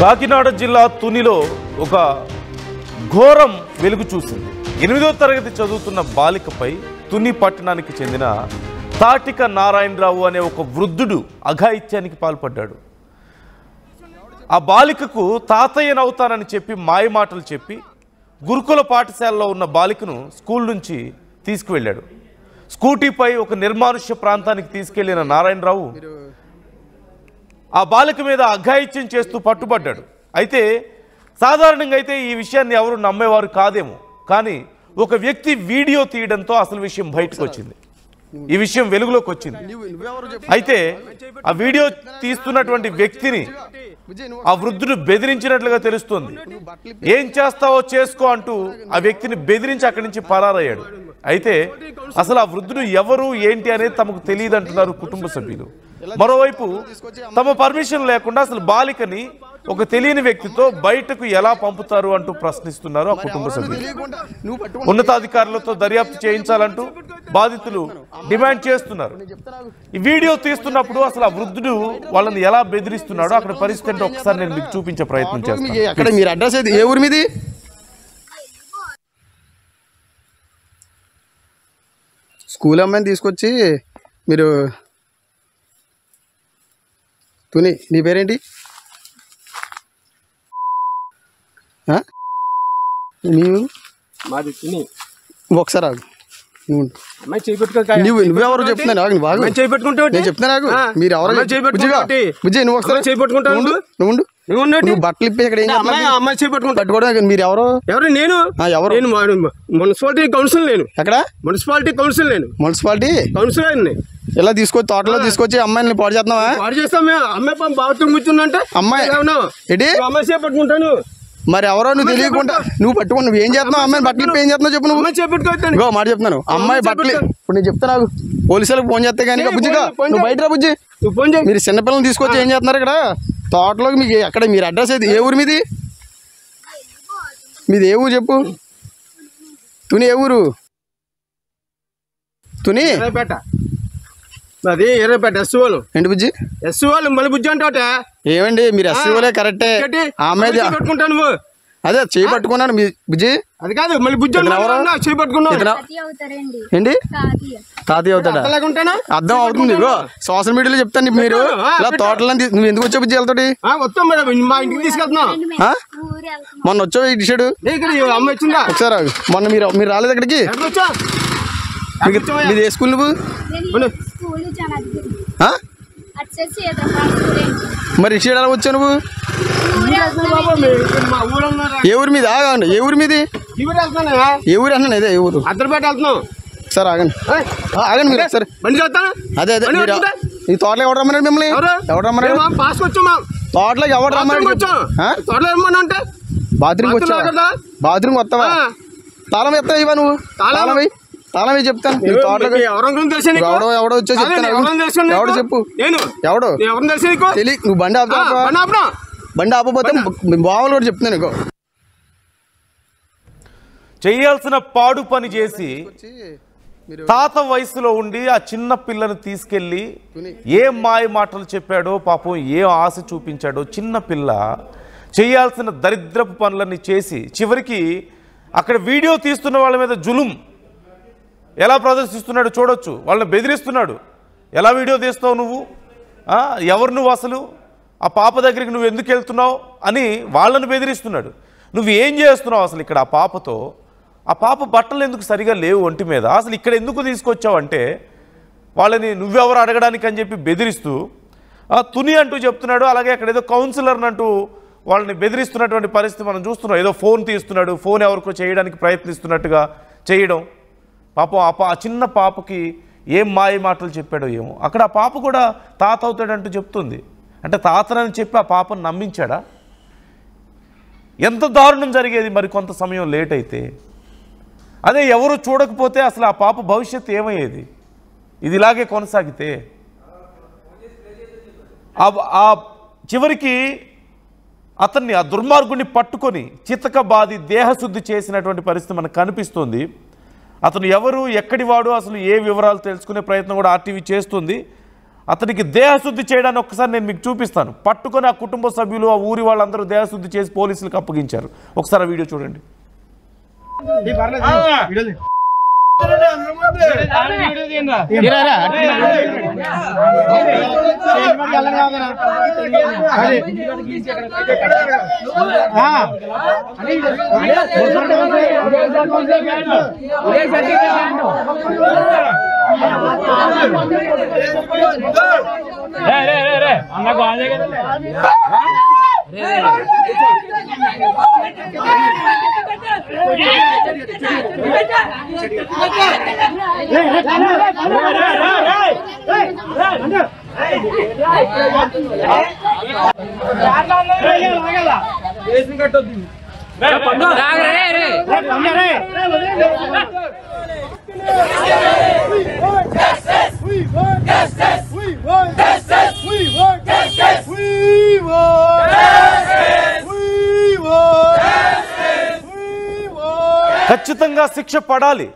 కాకినాడ జిల్లా తునిలో ఒక ఘోరం వెలుగు చూసింది. 8వ తరగతి చదువుతున్న బాలికపై తుని పట్టణానికి చెందిన తాటిక నారాయణరావు అనే ఒక వృద్ధుడు అఘాయిత్యానికి పాల్పడ్డాడు. ఆ బాలికకు తాతయ్యనవుతానని చెప్పి మాయమాటలు చెప్పి గురుకుల పాఠశాలలో ఉన్న బాలికను స్కూల్ నుంచి తీసుకువెళ్ళాడు. స్కూటీపై ఒక నిర్మానుష్య ప్రాంతానికి తీసుకెళ్లిన నారాయణరావు ఆ బాలిక మీద అఘాయిత్యం చేస్తూ పట్టుబడ్డాడు. అయితే సాధారణంగా అయితే ఈ విషయాన్ని ఎవరు నమ్మేవారు కాదేమో, కానీ ఒక వ్యక్తి వీడియో తీయడంతో అసలు విషయం బయటకు వచ్చింది. ఈ విషయం వెలుగులోకి వచ్చింది. అయితే ఆ వీడియో తీస్తున్నటువంటి వ్యక్తిని ఆ వృద్ధుడు బెదిరించినట్లుగా తెలుస్తోంది. ఏం చేస్తావో చేసుకో అంటూ ఆ వ్యక్తిని బెదిరించి అక్కడి నుంచి పరారయ్యాడు. అయితే అసలు ఆ వృద్ధుడు ఎవరు ఏంటి అనేది తమకు తెలియదు అంటున్నారు కుటుంబ సభ్యులు. మరోవైపు తమ పర్మిషన్ లేకుండా అసలు బాలికని ఒక తెలియని వ్యక్తితో బయటకు ఎలా పంపుతారు అంటూ ప్రశ్నిస్తున్నారు ఆ కుటుంబ సభ్యులు. ఉన్నతాధికారులతో దర్యాప్తు చేయించాలంటూ బాధితులు డిమాండ్ చేస్తున్నారు. ఈ వీడియో తీస్తున్నప్పుడు అసలు ఆ వృద్ధుడు వాళ్ళని ఎలా బెదిరిస్తున్నాడో అక్కడ పరిస్థితి అంటే ఒకసారి నేను మీకు చూపించే ప్రయత్నం చేస్తాను. అక్కడ మీరు అడ్రస్ అయితే ఏ ఊరి మీది? స్కూల్ అమ్మాయిని తీసుకొచ్చి మీరు తుని, నీ పేరేంటి? నీవు మాది తుని. ఒకసారి ఆగు. నువ్వు నువ్వెవరు చెప్తున్నాను? ఆగు, బాగు నేను చెప్తున్నా. మీరు ఎవరు? బుజ్జి నువ్వు ఒకసారి నువ్వు బట్టలు ఇప్పి ఇక్కడ పట్టుకోవడం. మీరు ఎవరు? నేను ఎవరు? Municipality council. నేను ఎక్కడ? Municipality council. Municipality council. ఇలా తీసుకొచ్చి తోటలో తీసుకొచ్చి అమ్మాయిని పాడు చేస్తున్నావా? పాడు చేస్తాం. అమ్మాయి బాత్రూమ్ కూర్చుందంటే అమ్మాయి ఏంటి? అమ్మాయి చేపట్టుకుంటాను. మరి ఎవరో నువ్వు తెలియకుండా నువ్వు పట్టుకుని నువ్వు ఏం చేస్తున్నావు? అమ్మాయి బట్టలు ఏం చేస్తున్నావు చెప్పు. నువ్వు చేపట్టుకో మాట చెప్తున్నాను. అమ్మాయి బట్టలు ఇప్పుడు నేను చెప్తాను. పోలీసులకు ఫోన్ చేస్తే కానీ బుజ్జిగా నువ్వు బయట రా బుజ్జి. మీరు చిన్నపిల్లలు తీసుకొచ్చి ఏం చేస్తున్నారు ఇక్కడ తోటలోకి? మీకు ఎక్కడ మీరు అడ్రస్ అయితే ఏ ఊరు మీది? మీది ఏ ఊరు చెప్పు. తుని ఏ ఊరు? తుని అది ఎర్రపేట ఎస్సీఓలు. ఏంటి బుజ్జి? ఎస్సీఓలు మళ్ళీ బుజ్జి అంటే ఏమండి మీరు ఎస్సీఓలే కరెక్టే. ఆమె పెట్టుకుంటాను. అదే చేయి పట్టుకున్నాను మీ బుజ్జి. అది కాదు మళ్ళీ బుజ్జి చేయి పట్టుకున్నాను. ఏంటి తాతయ్య అవుతాడా? అర్థం అవుతుంది. సోషల్ మీడియాలో చెప్తాను. మీరు ఇలా తోటలో నువ్వు ఎందుకు వచ్చావు బుజ్జి? వెళ్తాడు వస్తాం మేడం, మా ఇంటికి తీసుకెళ్తున్నాం. మొన్న వచ్చావు ఈ డిషాడు అమ్మ వచ్చిందా? ఒకసారి మొన్న మీరు రాలేదు అక్కడికి? మీది ఏ స్కూల్? నువ్వు మరి ఇషేడు ఎలా వచ్చావు నువ్వు? ఏ ఊరి మీద? ఆగండి. ఏ ఊరి మీది? ఏ ఊరు అన్నాను. అదే ఏ ఊరు? అద్దరిపేట వెళ్తున్నాం. సార్ ఆగండి ఆగండి మీరు ఒకసారి. అదే అదే ఈ తోటలో ఎవరు రమ్మన్నాడు మిమ్మల్ని? ఎవరు రమ్మన్నాడు? తోటలోకి ఎవరు రమ్మన్నాడు? బాత్రూమ్కి వచ్చావా? బాత్రూమ్కి వస్తావా? తాళం ఎత్తావా? ఇవా నువ్వు తాళం చెప్తాను. ఎవడో వచ్చా చెప్తాను. ఎవడో చెప్పు. ఎవడో తెలియ. నువ్వు బండి ఆపుతా. బండి ఆపపోతే బావలు కూడా చెప్తున్నాను. నీకు చేయాల్సిన పాడు పని చేసి తాత వయసులో ఉండి ఆ చిన్న పిల్లను తీసుకెళ్ళి ఏం మాయ మాటలు చెప్పాడో పాపం, ఏం ఆశ చూపించాడో. చిన్న పిల్ల చేయాల్సిన దరిద్రపు పనులన్నీ చేసి చివరికి అక్కడ వీడియో తీస్తున్న వాళ్ళ మీద జులుం ఎలా ప్రదర్శిస్తున్నాడు చూడొచ్చు. వాళ్ళని బెదిరిస్తున్నాడు. ఎలా వీడియో తీస్తావు నువ్వు? ఎవరు నువ్వు అసలు? ఆ పాప దగ్గరికి నువ్వు ఎందుకు వెళ్తున్నావు అని వాళ్ళని బెదిరిస్తున్నాడు. నువ్వు ఏం చేస్తున్నావు అసలు ఇక్కడ ఆ పాపతో? ఆ పాప బట్టలు ఎందుకు సరిగా లేవు ఒంటి మీద? అసలు ఇక్కడ ఎందుకు తీసుకొచ్చావు అంటే వాళ్ళని నువ్వెవరు అడగడానికి అని చెప్పి బెదిరిస్తూ తుని అంటూ చెప్తున్నాడు. అలాగే అక్కడ ఏదో కౌన్సిలర్ని అంటూ వాళ్ళని బెదిరిస్తున్నటువంటి పరిస్థితి మనం చూస్తున్నాం. ఏదో ఫోన్ తీస్తున్నాడు, ఫోన్ ఎవరికో చేయడానికి ప్రయత్నిస్తున్నట్టుగా చేయడం. పాపం ఆ చిన్న పాపకి ఏం మాయ మాటలు చెప్పాడో ఏమో. అక్కడ ఆ పాప కూడా తాత అవుతాడంటూ చెప్తుంది. అంటే తాతనని చెప్పి ఆ పాపను నమ్మించాడా? ఎంత దారుణం జరిగేది మరి కొంత సమయం లేట్ అయితే. అదే ఎవరు చూడకపోతే అసలు ఆ పాప భవిష్యత్తు ఏమయ్యేది? ఇది ఇలాగే కొనసాగితే ఆ చివరికి అతన్ని ఆ దుర్మార్గుడిని పట్టుకొని చితకబాది దేహశుద్ధి చేసినటువంటి పరిస్థితి మనకు కనిపిస్తుంది. అతను ఎవరు, ఎక్కడి వాడు, అసలు ఏ వివరాలు తెలుసుకునే ప్రయత్నం కూడా ఆర్టీవీ చేస్తుంది. అతనికి దేహశుద్ధి చేయడాన్ని ఒక్కసారి నేను మీకు చూపిస్తాను. పట్టుకొని ఆ కుటుంబ సభ్యులు ఆ ఊరి వాళ్ళందరూ దేహశుద్ధి చేసి పోలీసులకు అప్పగించారు. ఒకసారి ఆ వీడియో చూడండి. ఖచ్చితంగా శిక్ష పడాలి.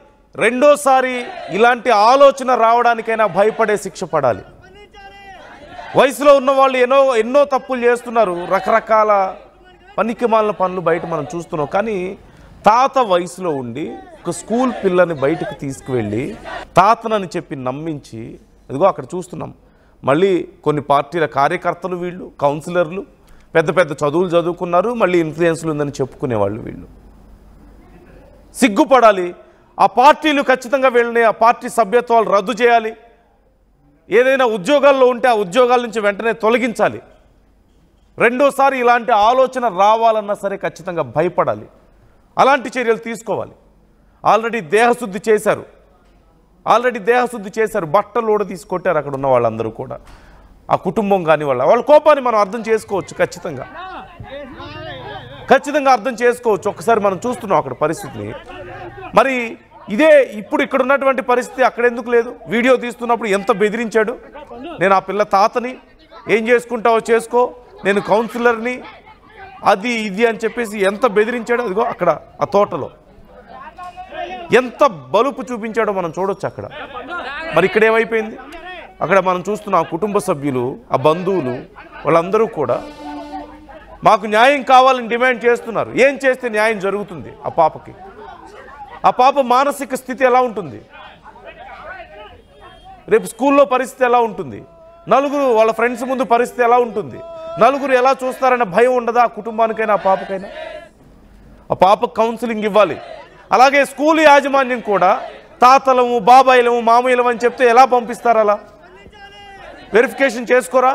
రెండోసారి ఇలాంటి ఆలోచన రావడానికైనా భయపడే శిక్ష పడాలి. వయసులో ఉన్న వాళ్ళు ఎన్నో తప్పులు చేస్తున్నారు, రకరకాల పనికిమాలిన పనులు బయట మనం చూస్తున్నాం. కానీ తాత వయసులో ఉండి ఒక స్కూల్ పిల్లని బయటకు తీసుకువెళ్ళి తాతనని చెప్పి నమ్మించి, అదిగో అక్కడ చూస్తున్నాం మళ్ళీ కొన్ని పార్టీల కార్యకర్తలు, వీళ్ళు కౌన్సిలర్లు, పెద్ద పెద్ద చదువులు చదువుకున్నారు, మళ్ళీ ఇన్ఫ్లుయెన్స్లు ఉందని చెప్పుకునేవాళ్ళు. వీళ్ళు సిగ్గుపడాలి. ఆ పార్టీలు ఖచ్చితంగా వీళ్ళని ఆ పార్టీ సభ్యత్వాలు రద్దు చేయాలి. ఏదైనా ఉద్యోగాల్లో ఉంటే ఆ ఉద్యోగాల నుంచి వెంటనే తొలగించాలి. రెండోసారి ఇలాంటి ఆలోచన రావాలన్నా సరే ఖచ్చితంగా భయపడాలి. అలాంటి చర్యలు తీసుకోవాలి. ఆల్రెడీ దేహశుద్ధి చేశారు, బట్టలు కూడా తీసుకొట్టారు అక్కడ ఉన్న వాళ్ళందరూ కూడా. ఆ కుటుంబం కానీ వాళ్ళ కోపాన్ని మనం అర్థం చేసుకోవచ్చు. ఖచ్చితంగా అర్థం చేసుకోవచ్చు. ఒక్కసారి మనం చూస్తున్నాం అక్కడ పరిస్థితిని. మరి ఇదే ఇప్పుడు ఇక్కడ ఉన్నటువంటి పరిస్థితి అక్కడ ఎందుకు లేదు? వీడియో తీస్తున్నప్పుడు ఎంత బెదిరించాడు, నేను ఆ పిల్ల తాతని, ఏం చేసుకుంటావో చేసుకో, నేను కౌన్సిలర్ని, అది ఇది అని చెప్పేసి ఎంత బెదిరించాడో. అదిగో అక్కడ ఆ తోటలో ఎంత బలుపు చూపించాడో మనం చూడొచ్చు అక్కడ. మరి ఇక్కడ ఏమైపోయింది? అక్కడ మనం చూస్తున్న ఆ కుటుంబ సభ్యులు, ఆ బంధువులు, వాళ్ళందరూ కూడా మాకు న్యాయం కావాలని డిమాండ్ చేస్తున్నారు. ఏం చేస్తే న్యాయం జరుగుతుంది ఆ పాపకి? ఆ పాప మానసిక స్థితి ఎలా ఉంటుంది? రేపు స్కూల్లో పరిస్థితి ఎలా ఉంటుంది? నలుగురు వాళ్ళ ఫ్రెండ్స్ ముందు పరిస్థితి ఎలా ఉంటుంది? నలుగురు ఎలా చూస్తారన్న భయం ఉండదా ఆ కుటుంబానికైనా, ఆ పాపకైనా? ఆ పాపకు కౌన్సిలింగ్ ఇవ్వాలి. అలాగే స్కూల్ యాజమాన్యం కూడా తాతలము, బాబాయిలము, మామయ్యలము అని చెప్తే ఎలా పంపిస్తారు? అలా వెరిఫికేషన్ చేసుకోరా?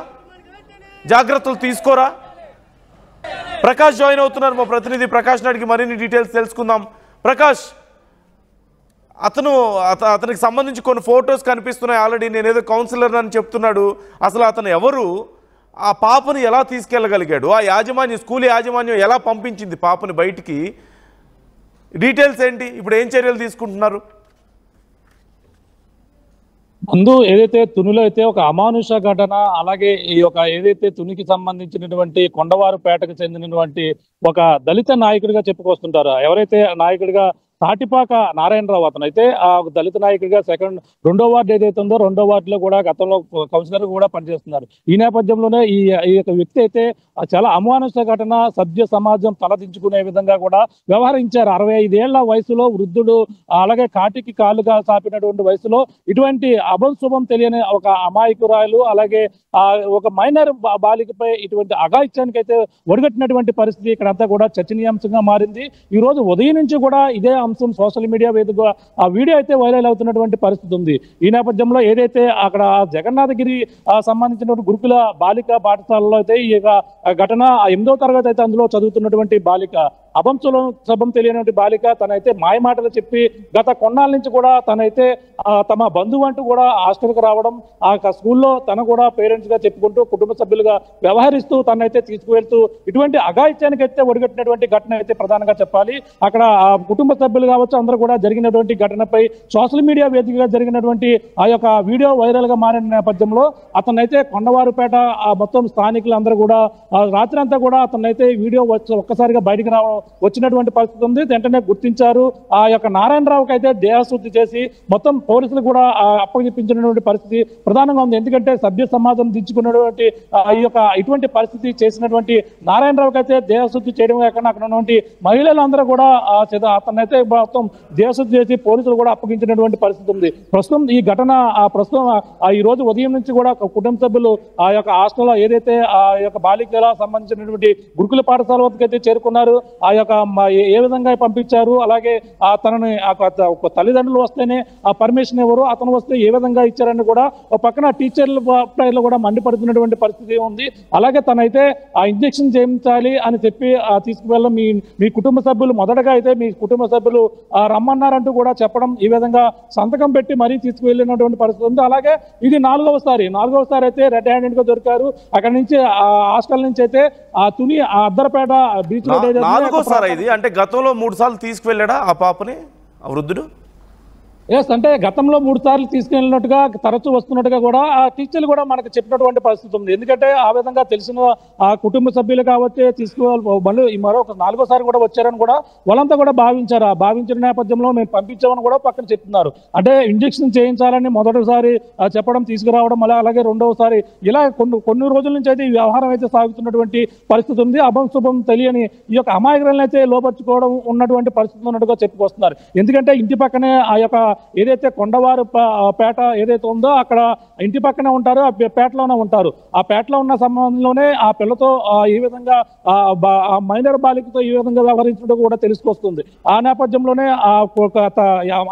జాగ్రత్తలు తీసుకోరా? ప్రకాష్ జాయిన్ అవుతున్నారు. మా ప్రతినిధి ప్రకాష్ నాడికి మరిన్ని డీటెయిల్స్ తెలుసుకుందాం. ప్రకాష్, అతనికి సంబంధించి కొన్ని ఫొటోస్ కనిపిస్తున్నాయి. ఆల్రెడీ నేనేదో కౌన్సిలర్ అని చెప్తున్నాడు. అసలు అతను ఎవరు? ఆ పాపను ఎలా తీసుకెళ్ళగలిగాడు? ఆ యాజమాన్యం, స్కూల్ యాజమాన్యం ఎలా పంపించింది పాపని బయటికి? డీటెయిల్స్ ఏంటి? ఇప్పుడు ఏం చర్యలు తీసుకుంటున్నారు? ముందు ఏదైతే తునిలో అయితే ఒక అమానుష ఘటన, అలాగే ఈ యొక్క ఏదైతే తునికి సంబంధించినటువంటి కొండవారుపేటకు చెందినటువంటి ఒక దళిత నాయకుడిగా చెప్పుకొస్తుంటారో, ఎవరైతే నాయకుడిగా తాటిపాక నారాయణరావు, అతను అయితే ఆ దళిత నాయకుడిగా రెండో వార్డు ఏదైతే ఉందో రెండో వార్డులో కూడా గతంలో కౌన్సిలర్ కూడా పనిచేస్తున్నారు. ఈ నేపథ్యంలోనే ఈ యొక్క వ్యక్తి అయితే చాలా అమానుష ఘటన, సభ్య సమాజం తలదించుకునే విధంగా కూడా వ్యవహరించారు. 65 ఏళ్ల వయసులో వృద్ధుడు, అలాగే కాటికి కాలుగా సాపినటువంటి వయసులో ఇటువంటి అభంశుభం తెలియని ఒక అమాయకురాలు, అలాగే ఒక మైనర్ బాలికపై ఇటువంటి అఘాయిత్యానికి అయితే ఒడిగట్టినటువంటి పరిస్థితి ఇక్కడంతా కూడా చర్చనీయాంశంగా మారింది. ఈ రోజు ఉదయం నుంచి కూడా ఇదే అంశం సోషల్ మీడియా వేదికగా ఆ వీడియో అయితే వైరల్ అవుతున్నటువంటి పరిస్థితి ఉంది. ఈ నేపథ్యంలో ఏదైతే అక్కడ జగన్నాథగిరి సంబంధించినటువంటి గురుకుల బాలిక పాఠశాలలో అయితే ఈ ఘటన 8వ తరగతి అయితే అందులో చదువుతున్నటువంటి బాలిక, అభంశుభం తెలియనటువంటి బాలిక, తనైతే మాయమాటలు చెప్పి గత కొన్నాళ్ళ నుంచి కూడా తనైతే తమ బంధువు అంటూ కూడా హాస్టల్కి రావడం, ఆ స్కూల్లో తన కూడా పేరెంట్స్ గా చెప్పుకుంటూ కుటుంబ సభ్యులుగా వ్యవహరిస్తూ తనైతే తీసుకువెళ్తూ ఇటువంటి అఘాయిత్యానికి అయితే ఒడిగట్టినటువంటి ఘటన అయితే ప్రధానంగా చెప్పాలి. అక్కడ కుటుంబ సభ్యులు కావచ్చు అందరూ కూడా జరిగినటువంటి ఘటనపై సోషల్ మీడియా వేదికగా జరిగినటువంటి ఆ యొక్క వీడియో వైరల్ గా మారిన నేపథ్యంలో అతనైతే కొండవారుపేట మొత్తం స్థానికులందరూ కూడా రాత్రి అంతా కూడా అతనైతే వీడియో ఒక్కసారిగా బయటికి రావడం వచ్చినటువంటి పరిస్థితి ఉంది. వెంటనే గుర్తించారు. ఆ యొక్క నారాయణరావుకి అయితే దేహశుద్ధి చేసి మొత్తం పోలీసులు కూడా అప్పగించినటువంటి పరిస్థితి ప్రధానంగా ఉంది. ఎందుకంటే సభ్య సమాజం దించుకున్నటువంటి ఈ యొక్క ఇటువంటి పరిస్థితి చేసినటువంటి నారాయణరావుకి అయితే దేహశుద్ధి చేయడం కాకుండా అక్కడ ఉన్నటువంటి మహిళలందరూ కూడా అతనైతే మొత్తం దేహశుద్ధి చేసి పోలీసులు కూడా అప్పగించినటువంటి పరిస్థితి ఉంది. ప్రస్తుతం ఈ ఘటన ప్రస్తుతం ఈ రోజు ఉదయం నుంచి కూడా కుటుంబ సభ్యులు ఆ యొక్క హాస్టల్లో ఏదైతే ఆ యొక్క బాలికల సంబంధించినటువంటి గురుకుల పాఠశాల వద్దకు అయితే చేరుకున్నారు. ఆ యొక్క ఏ విధంగా పంపించారు, అలాగే తనని తల్లిదండ్రులు వస్తేనే ఆ పర్మిషన్ ఎవరు, అతను వస్తే ఏ విధంగా ఇచ్చారని కూడా ఒక పక్కన టీచర్లు కూడా మండిపడుతున్నటువంటి పరిస్థితి ఉంది. అలాగే తనైతే ఆ ఇంజెక్షన్ చేయించాలి అని చెప్పి తీసుకువెళ్ళడం మీ కుటుంబ సభ్యులు మొదటగా అయితే మీ కుటుంబ సభ్యులు రమ్మన్నారంటూ కూడా చెప్పడం, ఈ విధంగా సంతకం పెట్టి మరీ తీసుకువెళ్ళినటువంటి పరిస్థితి ఉంది. అలాగే ఇది నాలుగవసారి అయితే రెడ్ హ్యాండెడ్ గా దొరికారు. అక్కడి నుంచి ఆ హాస్టల్ నుంచి అయితే ఆ తుని అద్దరపేట బీచ్ లో నాలుగోసారి ఇది అంటే గతంలో 3 సార్లు తీసుకువెళ్ళాడా ఆ పాపని ఆ వృద్ధుడు? ఎస్, అంటే గతంలో 3 సార్లు తీసుకెళ్ళినట్టుగా తరచూ వస్తున్నట్టుగా కూడా ఆ టీచర్లు కూడా మనకు చెప్పినటువంటి పరిస్థితి ఉంది. ఎందుకంటే ఆ విధంగా తెలిసిన ఆ కుటుంబ సభ్యులు కాబట్టి మళ్ళీ మరొక 4వసారి కూడా వచ్చారని కూడా వాళ్ళంతా కూడా భావించారు. ఆ భావించిన నేపథ్యంలో మేము పంపించామని కూడా పక్కన చెప్తున్నారు. అంటే ఇంజెక్షన్ చేయించాలని మొదటిసారి చెప్పడం, తీసుకురావడం, అలాగే రెండవసారి ఇలా కొన్ని రోజుల నుంచి అయితే ఈ వ్యవహారం అయితే సాగుతున్నటువంటి పరిస్థితి ఉంది. అభం శుభం తెలియని ఈ యొక్క అమాయకులను అయితే లోపరుచుకోవడం ఉన్నటువంటి పరిస్థితి ఉన్నట్టుగా చెప్పుకొస్తున్నారు. ఎందుకంటే ఇంటి పక్కనే ఆ యొక్క ఏదైతే కొండవారు పేట ఏదైతే ఉందో అక్కడ ఇంటి పక్కనే ఉంటారు, ఆ పేటలోనే ఉంటారు. ఆ పేటలో ఉన్న సమయంలోనే ఆ పిల్లతో ఈ విధంగా ఆ మైనర్ బాలికతో ఈ విధంగా వ్యవహరించడం కూడా తెలుసుకొస్తుంది. ఆ నేపథ్యంలోనే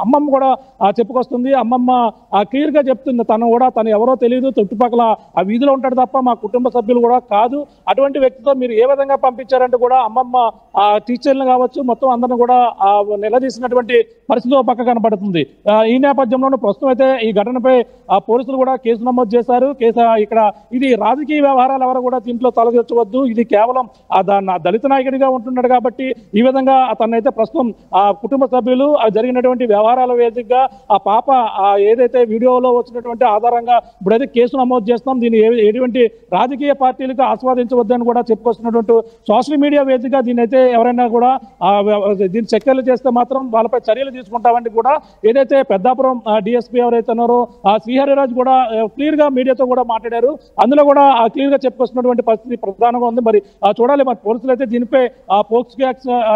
అమ్మమ్మ కూడా చెప్పుకొస్తుంది. అమ్మమ్మ క్లియర్ గా చెప్తుంది, తను ఎవరో తెలియదు, చుట్టుపక్కల ఆ వీధిలో ఉంటాడు తప్ప మా కుటుంబ సభ్యులు కూడా కాదు, అటువంటి వ్యక్తితో మీరు ఏ విధంగా పంపించారంటే కూడా అమ్మమ్మ ఆ టీచర్లు కావచ్చు మొత్తం అందరిని కూడా నిలదీసినటువంటి పరిస్థితి పక్క కనబడుతుంది. ఈ నేపథ్యంలోనే ప్రస్తుతం అయితే ఈ ఘటనపై పోలీసులు కూడా కేసు నమోదు చేశారు. ఇక్కడ ఇది రాజకీయ వ్యవహారాలు ఎవరు కూడా దీంట్లో తొలగించవద్దు, ఇది కేవలం దళిత నాయకుడిగా ఉంటున్నాడు కాబట్టి ఈ విధంగా అతన్నైతే ప్రస్తుతం ఆ కుటుంబ సభ్యులు జరిగినటువంటి వ్యవహారాల వేదికగా ఆ పాప ఏదైతే వీడియోలో వచ్చినటువంటి ఆధారంగా ఇప్పుడైతే కేసు నమోదు చేస్తాం, దీన్ని ఎటువంటి రాజకీయ పార్టీలకు ఆస్వాదించవద్దని కూడా చెప్పుకొస్తున్నటువంటి సోషల్ మీడియా వేదికగా దీన్ని అయితే ఎవరైనా కూడా దీన్ని చర్యలు చేస్తే మాత్రం వాళ్ళపై చర్యలు తీసుకుంటామని కూడా ఏదైతే పెద్దాపురం డిఎస్పీ ఎవరైతే ఉన్నారో శ్రీహరిరాజు కూడా క్లియర్ గా మీడియాతో కూడా మాట్లాడారు. అందులో కూడా క్లియర్ గా చెప్పుకొస్తున్నటువంటి పరిస్థితి ప్రధానంగా ఉంది. మరి చూడాలి, మరి పోలీసులు అయితే దీనిపై పోక్సో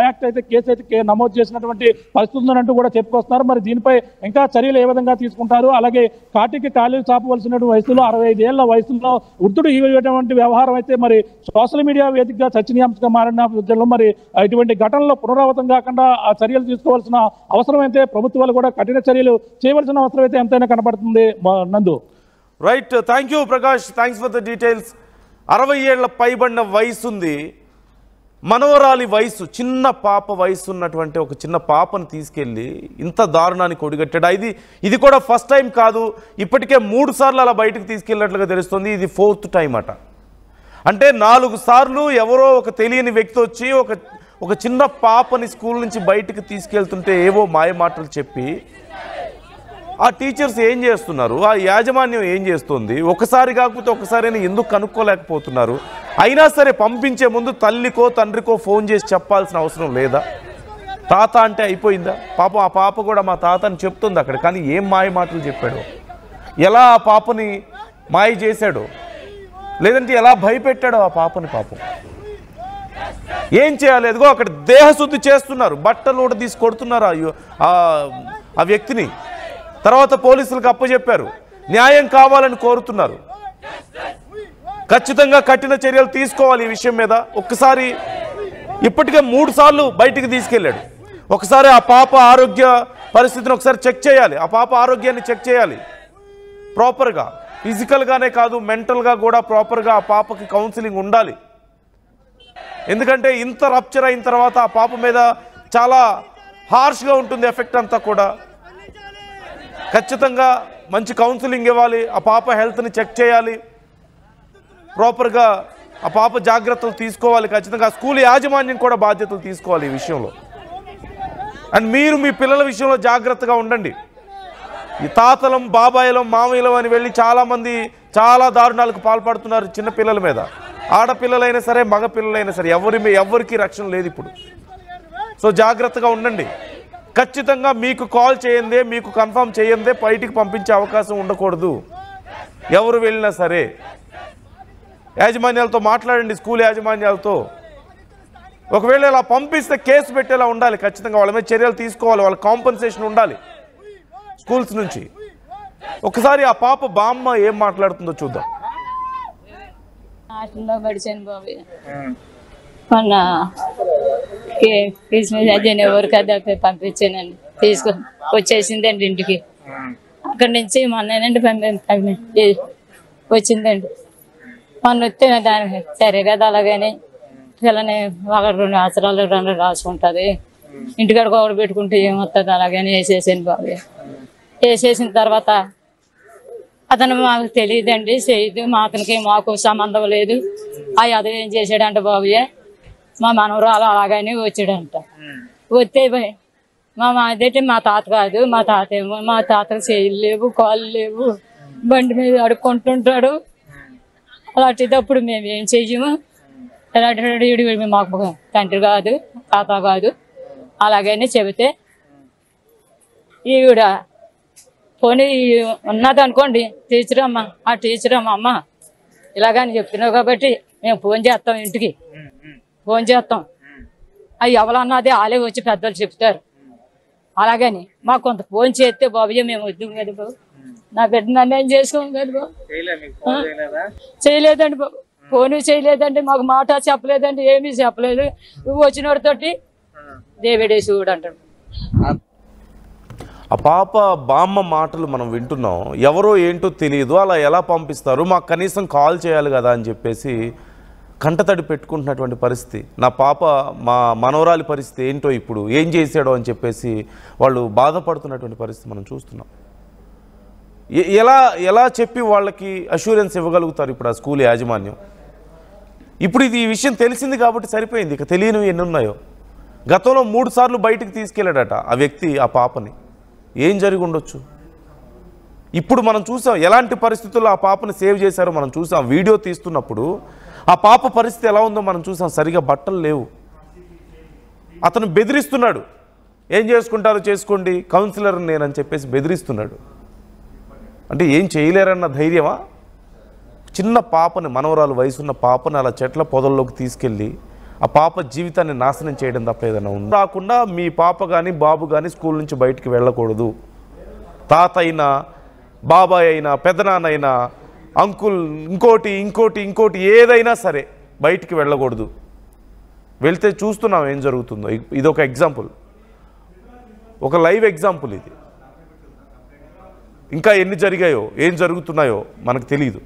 యాక్ట్ అయితే కేసు అయితే నమోదు చేసినటువంటి పరిస్థితి ఉందంటూ కూడా చెప్పుకొస్తున్నారు. మరి దీనిపై ఇంకా చర్యలు ఏ విధంగా తీసుకుంటారు, అలాగే కాటికి కాలు చాపవలసిన వయసులో 65 ఏళ్ల వయసులో వృద్ధుడు ఇటువంటి వ్యవహారం అయితే మరి సోషల్ మీడియా వేదికగా చర్చనీయాంశంగా మారిన విద్యలో మరి ఇటువంటి ఘటనలో పునరావృతం కాకుండా ఆ చర్యలు తీసుకోవాల్సిన అవసరం అయితే ప్రభుత్వాలు కూడా కఠిన చర్యలు చేయవలసిన అవసరం అయితే ఎంతైనా కనబడుతుంది. నందు right, thank you Prakash, thanks for the details. 60 ఏళ్ల పైబడిన వయసు ఉంది, మనవరాలి వయసు, చిన్న పాప వయసు ఉన్నటువంటి ఒక చిన్న పాపను తీసుకెళ్ళి ఇంత దారుణానికి ఒడిగట్టాడు. ఇది కూడా ఫస్ట్ టైం కాదు, ఇప్పటికే 3 సార్లు అలా బయటకు తీసుకెళ్ళినట్లుగా తెలుస్తుంది. ఇది 4th టైం అట. అంటే 4 సార్లు ఎవరో ఒక తెలియని వ్యక్తి వచ్చి ఒక చిన్న పాపని స్కూల్ నుంచి బయటకు తీసుకెళ్తుంటే ఏవో మాయ మాటలు చెప్పి ఆ టీచర్స్ ఏం చేస్తున్నారు, ఆ యాజమాన్యం ఏం చేస్తుంది, ఒకసారి కాకపోతే ఒకసారి ఎందుకు కనుక్కోలేకపోతున్నారు? అయినా సరే పంపించే ముందు తల్లికో తండ్రికో ఫోన్ చేసి చెప్పాల్సిన అవసరం లేదా? తాత అంటే అయిపోయిందా? పాపం ఆ పాప కూడా మా తాత అని చెప్తుంది అక్కడ, కానీ ఏం మాయ మాటలు చెప్పాడు, ఎలా ఆ పాపని మాయ చేశాడో, లేదంటే ఎలా భయపెట్టాడో ఆ పాపని. పాపం ఏం చేయాలి? ఎదుగో అక్కడ దేహశుద్ధి చేస్తున్నారు, బట్టలు కూడా తీసి కొడుతున్నారు ఆ వ్యక్తిని. తర్వాత పోలీసులకు అప్పచెప్పారు, న్యాయం కావాలని కోరుతున్నారు. ఖచ్చితంగా కఠిన చర్యలు తీసుకోవాలి ఈ విషయం మీద. ఒక్కసారి ఇప్పటికే 3 సార్లు బయటికి తీసుకెళ్ళాడు. ఒకసారి ఆ పాప ఆరోగ్య పరిస్థితిని ఒకసారి చెక్ చేయాలి, ఆ పాప ఆరోగ్యాన్ని చెక్ చేయాలి ప్రాపర్గా, ఫిజికల్గానే కాదు మెంటల్గా కూడా ప్రాపర్గా ఆ పాపకి కౌన్సిలింగ్ ఉండాలి. ఎందుకంటే ఇంత రప్చర్ అయిన తర్వాత ఆ పాప మీద చాలా హార్ష్గా ఉంటుంది ఎఫెక్ట్ అంతా కూడా. ఖచ్చితంగా మంచి కౌన్సిలింగ్ ఇవ్వాలి, ఆ పాప హెల్త్ని చెక్ చేయాలి ప్రాపర్గా, ఆ పాప జాగ్రత్తలు తీసుకోవాలి. ఖచ్చితంగా స్కూల్ యాజమాన్యం కూడా బాధ్యతలు తీసుకోవాలి ఈ విషయంలో. అండ్ మీరు మీ పిల్లల విషయంలో జాగ్రత్తగా ఉండండి. ఈ తాతలం బాబాయిలం మామయ్యలం అని వెళ్ళి చాలామంది చాలా దారుణాలకు పాల్పడుతున్నారు చిన్న పిల్లల మీద. ఆడపిల్లలైనా సరే మగ పిల్లలైనా సరే ఎవరికి రక్షణ లేదు ఇప్పుడు. సో జాగ్రత్తగా ఉండండి. ఖచ్చితంగా మీకు కాల్ చేయందే, మీకు కన్ఫర్మ్ చేయందే బయటికి పంపించే అవకాశం ఉండకూడదు. ఎవరు వెళ్ళినా సరే యాజమాన్యాలతో మాట్లాడండి, స్కూల్ యాజమాన్యాలతో. ఒకవేళ ఇలా పంపిస్తే కేసు పెట్టేలా ఉండాలి. ఖచ్చితంగా వాళ్ళ మీద చర్యలు తీసుకోవాలి, వాళ్ళ కాంపన్సేషన్ ఉండాలి స్కూల్స్ నుంచి. ఒకసారి ఆ పాప బామ్మ ఏం మాట్లాడుతుందో చూద్దాం. హాస్టల్లో పడిచాను బాబు. మొన్న ఎవరికి అది పంపించానండి, తీసుకొని వచ్చేసిందండి ఇంటికి. అక్కడి నుంచి మొన్నేనండి వచ్చిందండి. మొన్న వస్తే దానికి సరే కదా అలాగని పిల్లని ఒక 2 అవసరాలు 2 రాసుకుంటుంది, ఇంటికాడ ఒకటి పెట్టుకుంటే ఏమవుతుంది అలాగని వేసేసాను బాబు. వేసేసిన తర్వాత అతను మాకు తెలియదండి, చేయదు, మా అతనికి మాకు సంబంధం లేదు. అతను ఏం చేశాడంట బాబుయ్య, మా మనవరాలు అలాగని వచ్చాడంట. వస్తే అదేంటి మా తాత కాదు, మా తాత ఏమో, మా తాతకు చేయిలు లేవు, కాళ్ళు లేవు, బండి మీద అడుక్కుంటుంటాడు. అలాంటిదప్పుడు మేము ఏం చెయ్యము. అలాంటి మాకు తండ్రి కాదు, తాత కాదు అలాగని చెబితే ఈవిడ పోనీ ఉన్నది అనుకోండి, టీచర్ అమ్మ, ఆ టీచర్ అమ్మ ఇలాగని చెప్తున్నావు కాబట్టి మేము ఫోన్ చేస్తాం, ఇంటికి ఫోన్ చేస్తాం, అవి ఎవరన్నది వాళ్ళే వచ్చి పెద్దలు చెప్తారు. అలాగని మాకు కొంత ఫోన్ చేస్తే బాబుయ్య మేము వద్దాం కదా బాబు, నా బిడ్డ నన్ను ఏం చేసుకోం కదా బాబు. చేయలేదండి బాబు, ఫోన్ చేయలేదండి, మాకు మాట చెప్పలేదండి, ఏమీ చెప్పలేదు. వచ్చినోడితోటి దేవుడేసి చూడు అంటాడు. ఆ పాప బామ్మ మాటలు మనం వింటున్నాం. ఎవరో ఏంటో తెలియదు, అలా ఎలా పంపిస్తారు, మాకు కనీసం కాల్ చేయాలి కదా అని చెప్పేసి కంటతడి పెట్టుకుంటున్నటువంటి పరిస్థితి. నా పాప మా మనవరాలి పరిస్థితి ఏంటో, ఇప్పుడు ఏం చేశాడో అని చెప్పేసి వాళ్ళు బాధపడుతున్నటువంటి పరిస్థితి మనం చూస్తున్నాం. ఎలా చెప్పి వాళ్ళకి అష్యూరెన్స్ ఇవ్వగలుగుతారు ఇప్పుడు ఆ స్కూల్ యాజమాన్యం? ఇప్పుడు ఈ విషయం తెలిసింది కాబట్టి సరిపోయింది, ఇక తెలియనివి ఎన్ని ఉన్నాయో. గతంలో 3 సార్లు బయటికి తీసుకెళ్ళాడట ఆ వ్యక్తి ఆ పాపని. ఏం జరిగి ఉండొచ్చు? ఇప్పుడు మనం చూసాం ఎలాంటి పరిస్థితుల్లో ఆ పాపని సేవ్ చేశారో మనం చూసాం. వీడియో తీస్తున్నప్పుడు ఆ పాప పరిస్థితి ఎలా ఉందో మనం చూసాం. సరిగా బట్టలు లేవు, అతను బెదిరిస్తున్నాడు, ఏం చేసుకుంటారో చేసుకోండి, కౌన్సిలర్ నేనని చెప్పేసి బెదిరిస్తున్నాడు. అంటే ఏం చేయలేరన్న ధైర్యమా? చిన్న పాపని, మనవరాలు వయసున్న పాపని అలా చెట్ల పొదల్లోకి తీసుకెళ్ళి ఆ పాప జీవితాన్ని నాశనం చేయడం తప్ప ఏదైనా ఉంది? రాకుండా మీ పాప కానీ బాబు కానీ స్కూల్ నుంచి బయటికి వెళ్ళకూడదు. తాత అయినా, బాబాయ్ అయినా, పెద్దనాన్న అయినా, అంకుల్, ఇంకోటి ఏదైనా సరే బయటికి వెళ్ళకూడదు. వెళ్తే చూస్తున్నాం ఏం జరుగుతుందో. ఇది ఒక ఎగ్జాంపుల్, ఒక లైవ్ ఎగ్జాంపుల్ ఇది. ఇంకా ఎన్ని జరిగాయో, ఏం జరుగుతున్నాయో మనకు తెలియదు.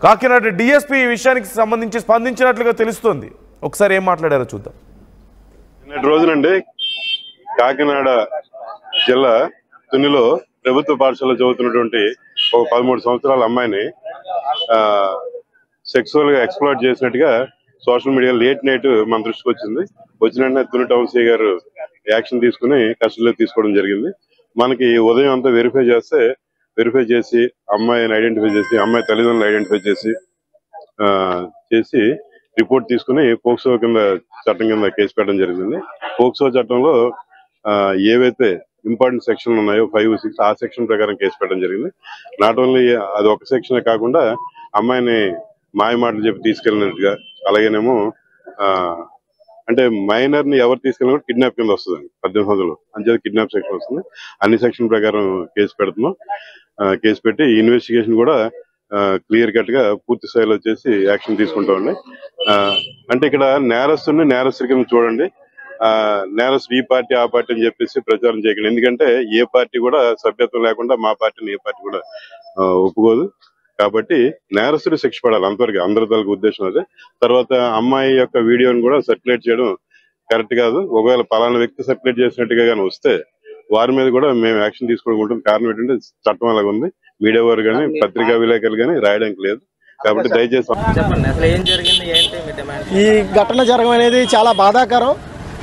కాకినాడ డిఎస్పీ ఈ విషయానికి సంబంధించి స్పందించినట్లుగా తెలుస్తోంది. ఒకసారి ఏం మాట్లాడారో చూద్దాం. నిన్నటి రోజునండి కాకినాడ జిల్లా తునిలో ప్రభుత్వ పాఠశాలలో చదువుతున్నటువంటి ఒక 13 సంవత్సరాల అమ్మాయిని సెక్సువల్ గా ఎక్స్ప్లాయిట్ చేసినట్టుగా సోషల్ మీడియా లేట్ నైట్ మన దృష్టికి వచ్చింది. వచ్చిన తుని టౌన్ సిఐ గారు యాక్షన్ తీసుకుని కస్టడీలో తీసుకోవడం జరిగింది. మనకి ఉదయం అంతా వెరిఫై చేసి అమ్మాయిని ఐడెంటిఫై చేసి, అమ్మాయి తల్లిదండ్రులను ఐడెంటిఫై చేసి రిపోర్ట్ తీసుకుని పోక్సో చట్టం కింద కేసు పెట్టడం జరిగింది. పోక్సో చట్టంలో ఏవైతే ఇంపార్టెంట్ సెక్షన్లు ఉన్నాయో 5, 6 ఆ సెక్షన్ ప్రకారం కేసు పెట్టడం జరిగింది. నాట్ ఓన్లీ అది ఒక సెక్షనే కాకుండా అమ్మాయిని మాయ మాటలు చెప్పి తీసుకెళ్ళినట్టుగా, అలాగేనేమో అంటే మైనర్ ని ఎవరు తీసుకెళ్ళినా కిడ్నాప్ కింద వస్తుంది. 1800 అంతే కిడ్నాప్ సెక్షన్ వస్తుంది. అన్ని సెక్షన్ ప్రకారం కేసు పెడుతున్నాం. కేసు పెట్టి ఇన్వెస్టిగేషన్ కూడా క్లియర్ కట్ గా పూర్తి స్థాయిలో చేసి యాక్షన్ తీసుకుంటామండి. అంటే ఇక్కడ నేరస్తుడి కింద చూడండి. నేరస్తుడు ఈ పార్టీ ఆ పార్టీ అని చెప్పేసి ప్రచారం చేయకండి. ఎందుకంటే ఏ పార్టీ కూడా సభ్యత్వం లేకుండా మా పార్టీని ఏ పార్టీ కూడా ఒప్పుకోదు. కాబట్టి నేరస్తుడు శిక్ష పడాలి, అంతవరకు అందరి తలకు ఉద్దేశం అదే. తర్వాత అమ్మాయి యొక్క వీడియోని కూడా సర్క్యులేట్ చేయడం కరెక్ట్ కాదు. ఒకవేళ పలానా వ్యక్తి సర్క్యులేట్ చేసినట్టుగా కానీ వస్తే వారి మీద కూడా మేము యాక్షన్ తీసుకోవడం. కారణం ఏంటంటే చట్టం అలాగ ఉంది. మీడియా వారు కానీ పత్రికా విలేకరులు కానీ రాయడానికి లేదు. కాబట్టి దయచేసి ఈ ఘటన జరగడం అనేది చాలా బాధాకరం.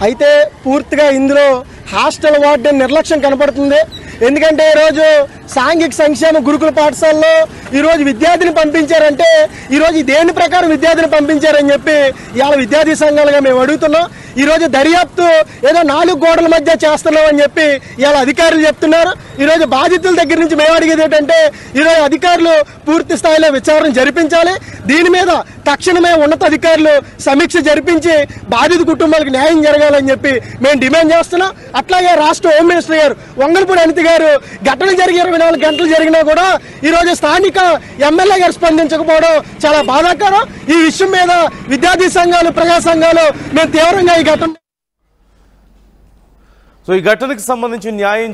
అయితే పూర్తిగా ఇందులో హాస్టల్ వార్డెన్ నిర్లక్ష్యం కనపడుతుంది. ఎందుకంటే ఈరోజు సాంఘిక సంక్షేమ గురుకుల పాఠశాలలో ఈరోజు విద్యార్థిని పంపించారంటే ఈరోజు దేని ప్రకారం విద్యార్థిని పంపించారని చెప్పి ఇవాళ విద్యార్థి సంఘాలుగా మేము అడుగుతున్నాం. ఈరోజు దర్యాప్తు ఏదో 4 గోడల మధ్య చేస్తున్నాం అని చెప్పి ఇవాళ అధికారులు చెప్తున్నారు. ఈరోజు బాధితుల దగ్గర నుంచి మేము అడిగేది ఏంటంటే ఈరోజు అధికారులు పూర్తి స్థాయిలో విచారణ జరిపించాలి. దీని మీద తక్షణమే ఉన్నత అధికారులు సమీక్ష జరిపించి బాధిత కుటుంబాలకు న్యాయం జరగాలని చెప్పి మేము డిమాండ్ చేస్తున్నాం. అట్లాగే రాష్ట్ర హోమ్ మినిస్టర్ గారు వంగలపూడి అనిత గారు ఘటన జరిగి 24 గంటలు జరిగినా కూడా ఈరోజు స్థానిక ఎమ్మెల్యే గారు స్పందించకపోవడం చాలా బాధాకరం. ఈ విషయం మీద విద్యార్థి సంఘాలు, ప్రజా సంఘాలు మేము తీవ్రంగా ఈ ఘటన సో ఈ ఘటనకు సంబంధించి న్యాయం